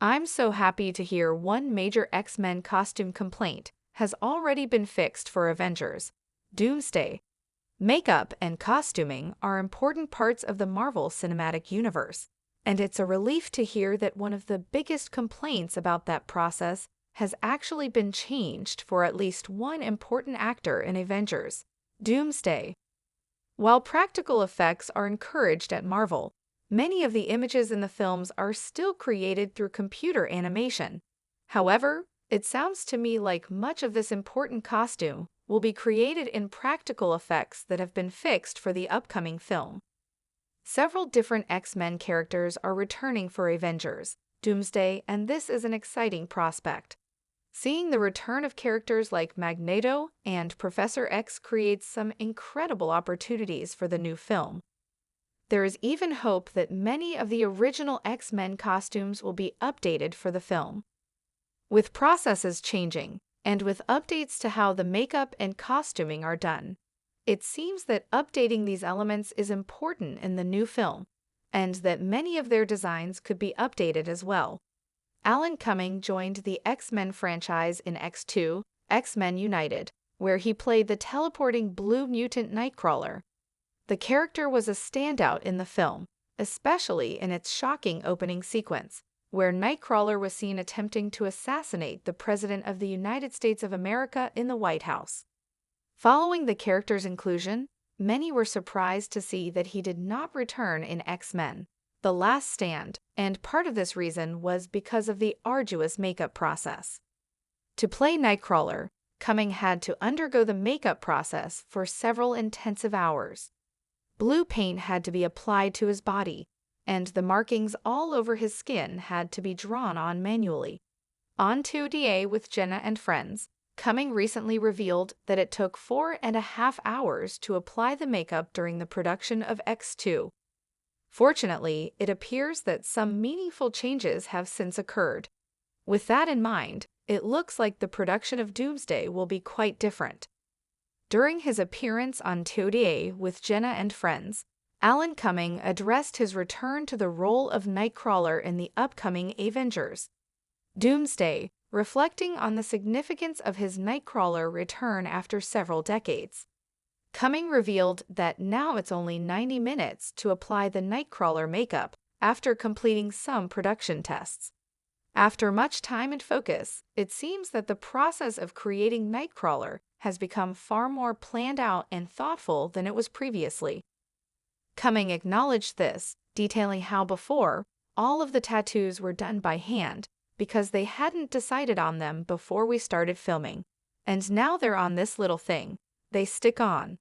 I'm so happy to hear one major X-Men costume complaint has already been fixed for Avengers: Doomsday. Makeup and costuming are important parts of the Marvel Cinematic Universe, and it's a relief to hear that one of the biggest complaints about that process has actually been changed for at least one important actor in Avengers: Doomsday. While practical effects are encouraged at Marvel, many of the images in the films are still created through computer animation. However, it sounds to me like much of this important costume will be created in practical effects that have been fixed for the upcoming film. Several different X-Men characters are returning for Avengers: Doomsday, and this is an exciting prospect. Seeing the return of characters like Magneto and Professor X creates some incredible opportunities for the new film. There is even hope that many of the original X-Men costumes will be updated for the film. With processes changing, and with updates to how the makeup and costuming are done, it seems that updating these elements is important in the new film, and that many of their designs could be updated as well. Alan Cumming joined the X-Men franchise in X2, X-Men United, where he played the teleporting blue mutant Nightcrawler. The character was a standout in the film, especially in its shocking opening sequence, where Nightcrawler was seen attempting to assassinate the President of the United States of America in the White House. Following the character's inclusion, many were surprised to see that he did not return in X-Men: The Last Stand, and part of this reason was because of the arduous makeup process. To play Nightcrawler, Cumming had to undergo the makeup process for several intensive hours. Blue paint had to be applied to his body, and the markings all over his skin had to be drawn on manually. On 2DA with Jenna and Friends, Cumming recently revealed that it took 4.5 hours to apply the makeup during the production of X2. Fortunately, it appears that some meaningful changes have since occurred. With that in mind, it looks like the production of Doomsday will be quite different. During his appearance on 2DA with Jenna and Friends, Alan Cumming addressed his return to the role of Nightcrawler in the upcoming Avengers: Doomsday, reflecting on the significance of his Nightcrawler return after several decades. Cumming revealed that now it's only 90 minutes to apply the Nightcrawler makeup after completing some production tests. After much time and focus, it seems that the process of creating Nightcrawler has become far more planned out and thoughtful than it was previously. Cumming acknowledged this, detailing how before, all of the tattoos were done by hand because they hadn't decided on them before we started filming, and now they're on this little thing. They stick on.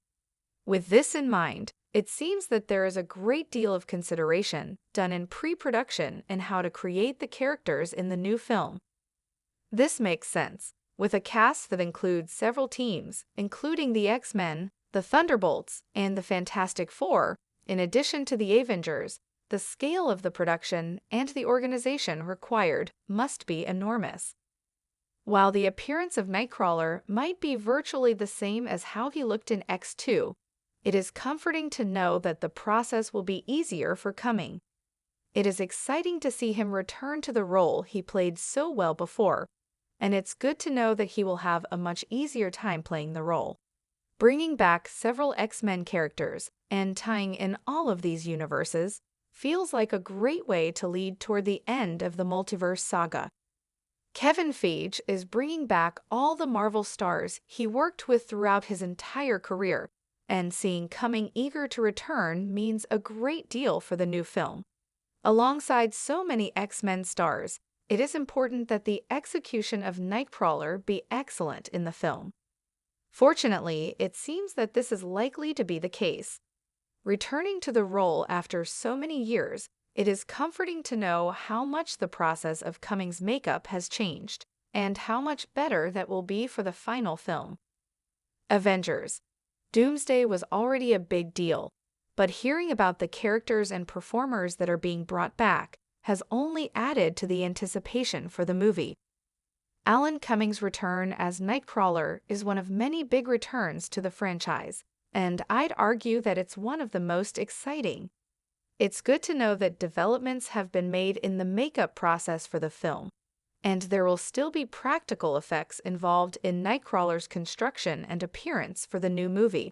With this in mind, it seems that there is a great deal of consideration done in pre-production in how to create the characters in the new film. This makes sense. With a cast that includes several teams, including the X-Men, the Thunderbolts, and the Fantastic Four, in addition to the Avengers, the scale of the production and the organization required must be enormous. While the appearance of Nightcrawler might be virtually the same as how he looked in X2, it is comforting to know that the process will be easier for Cumming. It is exciting to see him return to the role he played so well before, and it's good to know that he will have a much easier time playing the role. Bringing back several X-Men characters and tying in all of these universes feels like a great way to lead toward the end of the multiverse saga. Kevin Feige is bringing back all the Marvel stars he worked with throughout his entire career, and seeing Cumming eager to return means a great deal for the new film. Alongside so many X-Men stars, it is important that the execution of Nightcrawler be excellent in the film. Fortunately, it seems that this is likely to be the case. Returning to the role after so many years, it is comforting to know how much the process of Cumming's makeup has changed, and how much better that will be for the final film. Avengers. Doomsday was already a big deal, but hearing about the characters and performers that are being brought back has only added to the anticipation for the movie. Alan Cumming's return as Nightcrawler is one of many big returns to the franchise, and I'd argue that it's one of the most exciting. It's good to know that developments have been made in the makeup process for the film, and there will still be practical effects involved in Nightcrawler's construction and appearance for the new movie.